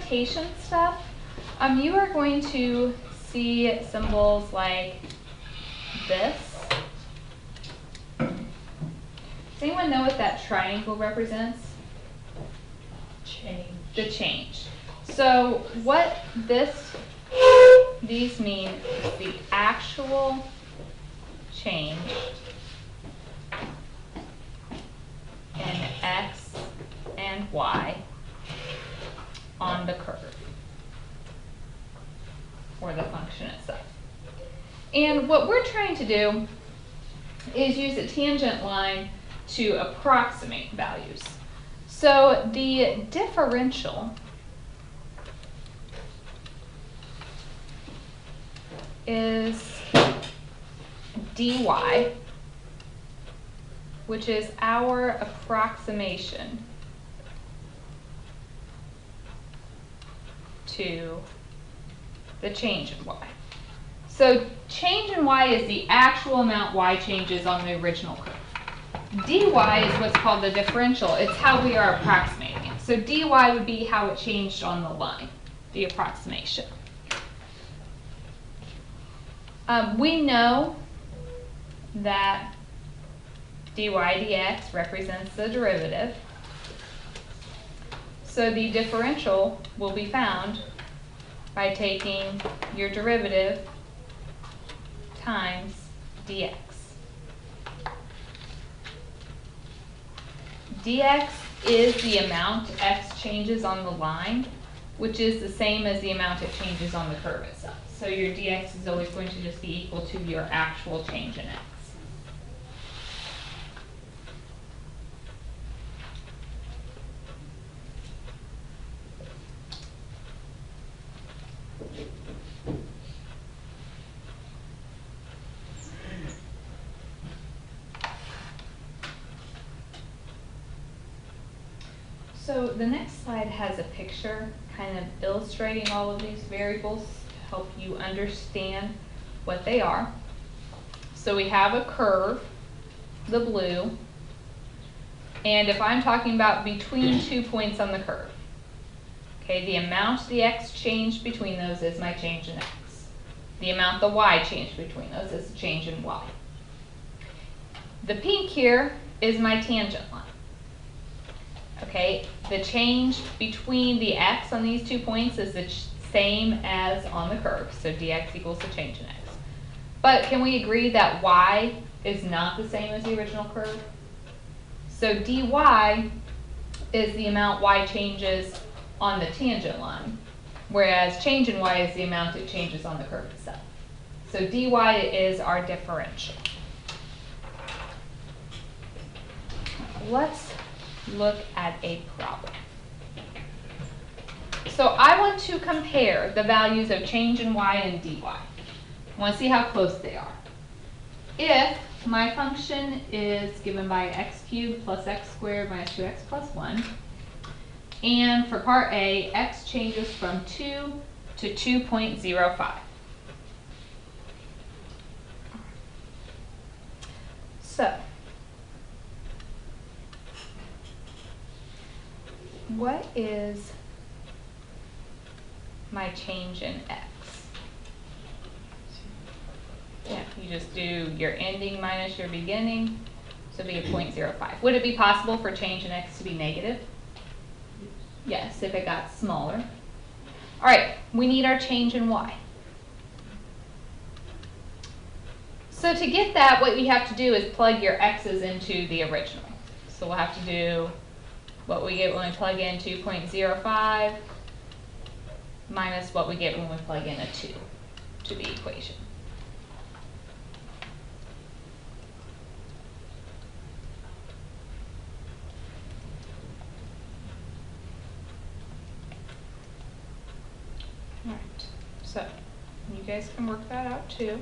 notation stuff, you are going to see symbols like this. Does anyone know what that triangle represents? Change. The change. So what these mean is the actual change in x and y on the curve, or the function itself. And what we're trying to do is use a tangent line to approximate values. So the differential is dy, which is our approximation to the change in y. So change in y is the actual amount y changes on the original curve. dy is what's called the differential. It's how we are approximating it. So dy would be how it changed on the line, the approximation. We know that dy dx represents the derivative. So the differential will be found by taking your derivative times dx. dx is the amount x changes on the line, which is the same as the amount it changes on the curve itself. So your dx is always going to just be equal to your actual change in x. So the next slide has a picture kind of illustrating all of these variables to help you understand what they are. So we have a curve, the blue, and if I'm talking about between 2 points on the curve, okay, the amount the x changed between those is my change in x. The amount the y changed between those is the change in y. The pink here is my tangent line. Okay, the change between the x on these 2 points is the same as on the curve, so dx equals the change in x. But can we agree that y is not the same as the original curve? So dy is the amount y changes on the tangent line, whereas change in y is the amount it changes on the curve itself. So dy is our differential. Let's look at a problem. So I want to compare the values of change in y and dy. I want to see how close they are. If my function is given by x cubed plus x squared minus 2x plus 1, and for part A, x changes from 2 to 2.05. So, what is my change in x? Yeah, you just do your ending minus your beginning, so it'd be a 0.05. Would it be possible for change in x to be negative? Yes, if it got smaller. All right, we need our change in y. So to get that, what you have to do is plug your x's into the original. So we'll have to do what we get when we plug in 2.05 minus what we get when we plug in a 2 to the equation. All right, so you guys can work that out too.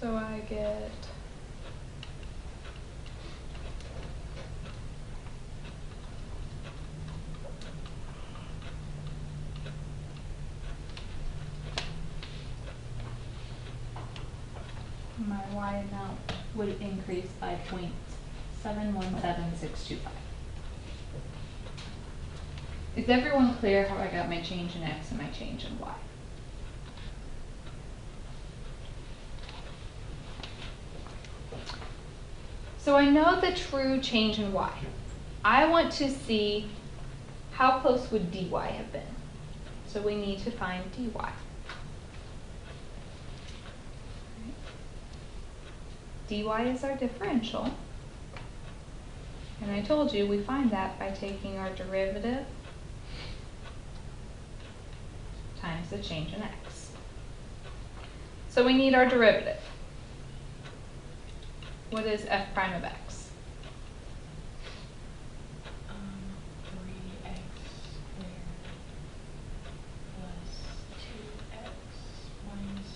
So I get my y amount would increase by 0.717625. Is everyone clear how I got my change in x and my change in y? So I know the true change in y. I want to see how close would dy have been. So we need to find dy. Dy is our differential. And I told you we find that by taking our derivative times the change in x. So we need our derivative. What is f prime of x? 3x squared plus 2x minus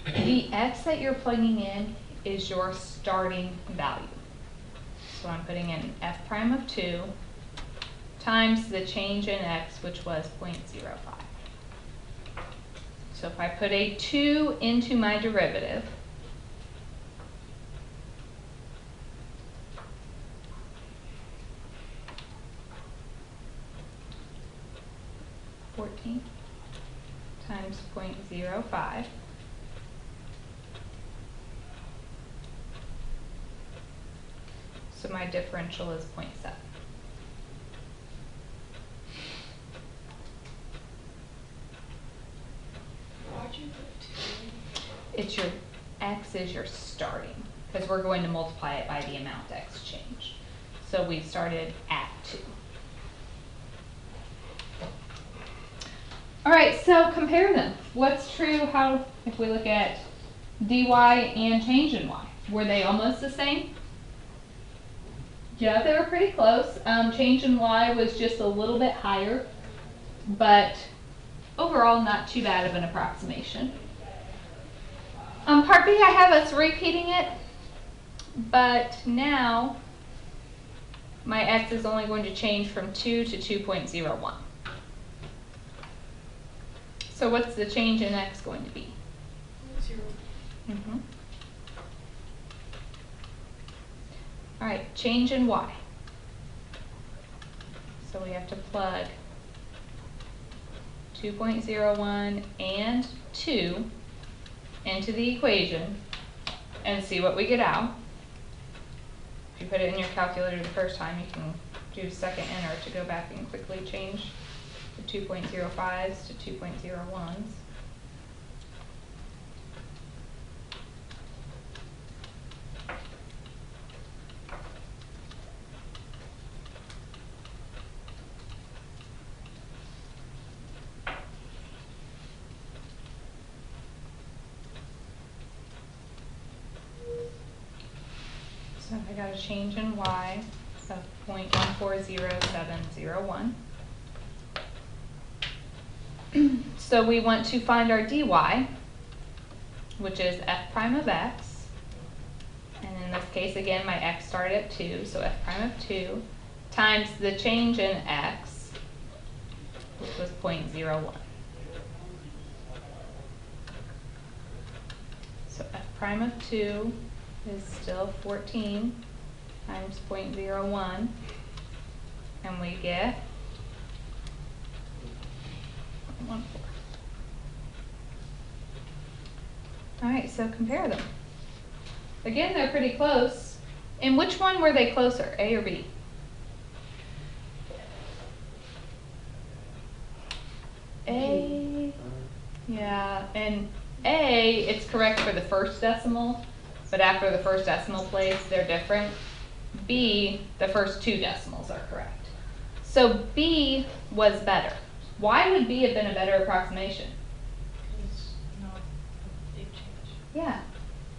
2. Okay. The x that you're plugging in is your starting value. So I'm putting in f prime of 2 times the change in x, which was 0.05. So if I put a 2 into my derivative, times 0.05, so my differential is 0.7. Why'd you put 2? It's your x is your starting, because we're going to multiply it by the amount x changed. So we started at 2. All right, so compare them. What's true? How if we look at dy and change in y? Were they almost the same? Yeah, they were pretty close. Change in y was just a little bit higher, but overall not too bad of an approximation. Part B, I have us repeating it, but now my x is only going to change from 2 to 2.01. So what's the change in x going to be? 0. All right, change in y. So we have to plug 2.01 and 2 into the equation and see what we get out. If you put it in your calculator the first time, you can do second enter to go back and quickly change the 2.05s to 2.01s. So I got a change in y of 0.140701. So we want to find our dy, which is f prime of x. And in this case, again, my x started at 2, so f prime of 2 times the change in x, which was 0.01. So f prime of 2 is still 14 times 0.01, and we get 0.14. All right, so compare them. Again, they're pretty close. In which one were they closer, A or B? A. Yeah, and A, it's correct for the first decimal, but after the first decimal place, they're different. B, the first two decimals are correct. So B was better. Why would B have been a better approximation? It's not a big change. Yeah.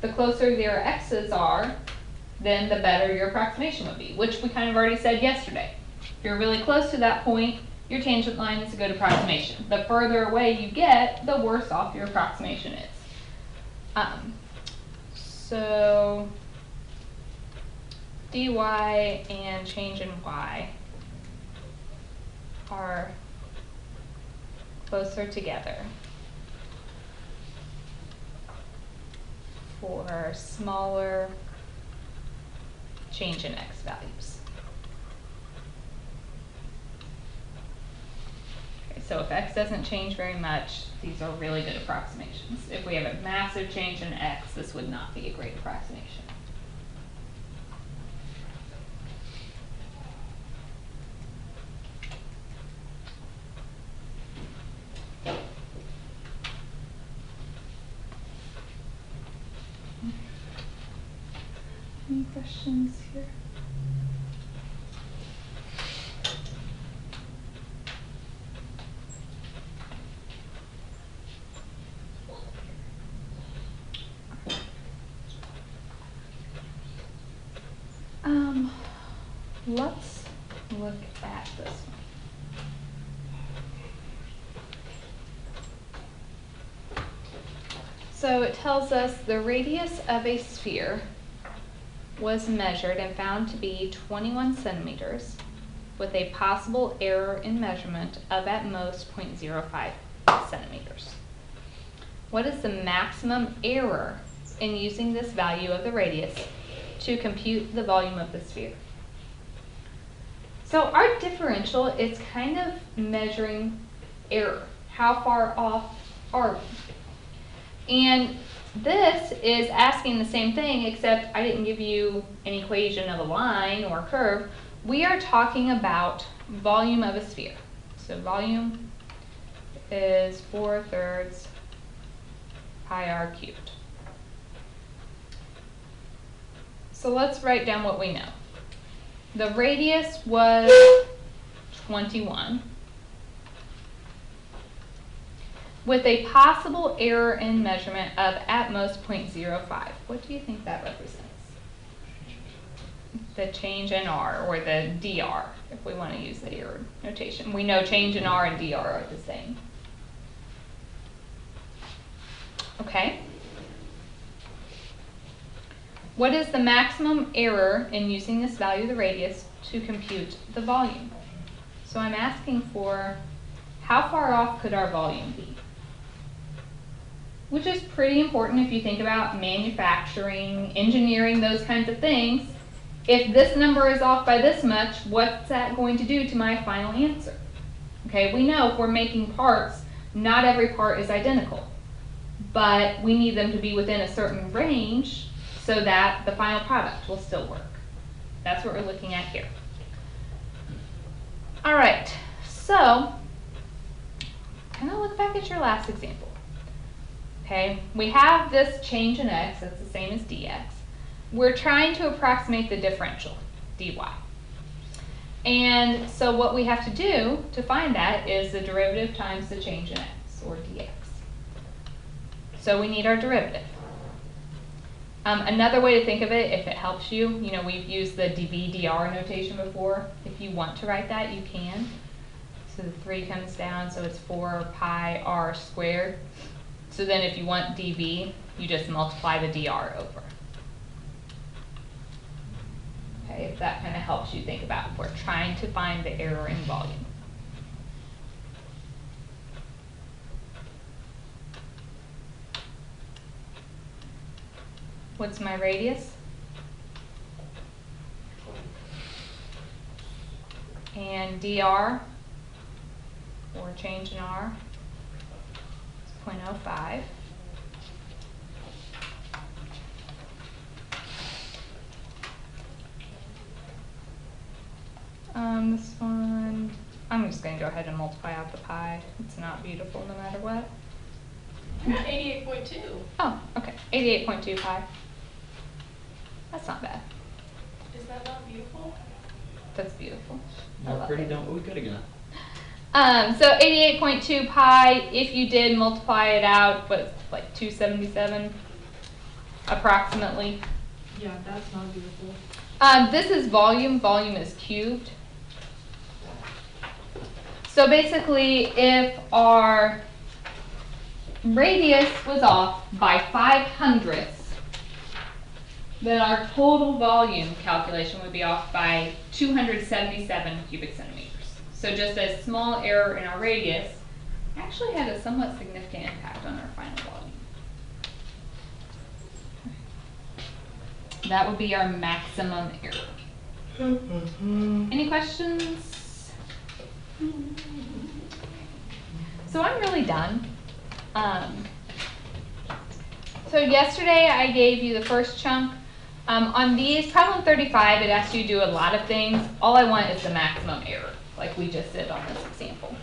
The closer your x's are, then the better your approximation would be, which we kind of already said yesterday. If you're really close to that point, your tangent line is a good approximation. The further away you get, the worse off your approximation is. So dy and change in y are closer together. for smaller change in x values. Okay, so if x doesn't change very much, these are really good approximations. If we have a massive change in x, this would not be a great approximation. Any questions here? Let's look at this one. So it tells us the radius of a sphere was measured and found to be 21 centimeters with a possible error in measurement of at most 0.05 centimeters. What is the maximum error in using this value of the radius to compute the volume of the sphere? So our differential is kind of measuring error. How far off are we? And this is asking the same thing, except I didn't give you an equation of a line or a curve. We are talking about volume of a sphere. So volume is 4/3 pi r cubed. So let's write down what we know. The radius was 21 with a possible error in measurement of at most 0.05. What do you think that represents? The change in r, or the dr, if we want to use the error notation. We know change in r and dr are the same. Okay. What is the maximum error in using this value of the radius to compute the volume? So I'm asking for how far off could our volume be? Which is pretty important if you think about manufacturing, engineering, those kinds of things. If this number is off by this much, what's that going to do to my final answer? Okay, we know if we're making parts, not every part is identical, but we need them to be within a certain range so that the final product will still work. That's what we're looking at here. All right, so kind of look back at your last example. Okay, we have this change in x, that's the same as dx. We're trying to approximate the differential, dy. And so what we have to do to find that is the derivative times the change in x, or dx. So we need our derivative. Another way to think of it, if it helps you, we've used the dv dr notation before. If you want to write that, you can. So the 3 comes down, so it's 4 pi r squared. So then if you want dv, you just multiply the dr over. Okay, if that kind of helps you think about if we're trying to find the error in volume. What's my radius? And dr, or change in r, is 0.05. This one, I'm just going to go ahead and multiply out the pi. It's not beautiful no matter what. You're at 88.2. Oh, okay, 88.2 pi. That's not bad. Is that not beautiful? That's beautiful. I More love pretty, it. don't we good again? So 88.2 pi, if you did multiply it out, what's like 277 approximately? Yeah, that's not beautiful. This is volume. Volume is cubed. So basically, if our radius was off by 5/100ths, then our total volume calculation would be off by 277 cubic centimeters. So just a small error in our radius actually had a somewhat significant impact on our final volume. That would be our maximum error. Any questions? So I'm really done. So yesterday I gave you the first chunk. On these, problem 35, it asks you to do a lot of things. All I want is the maximum error, like we just did on this example.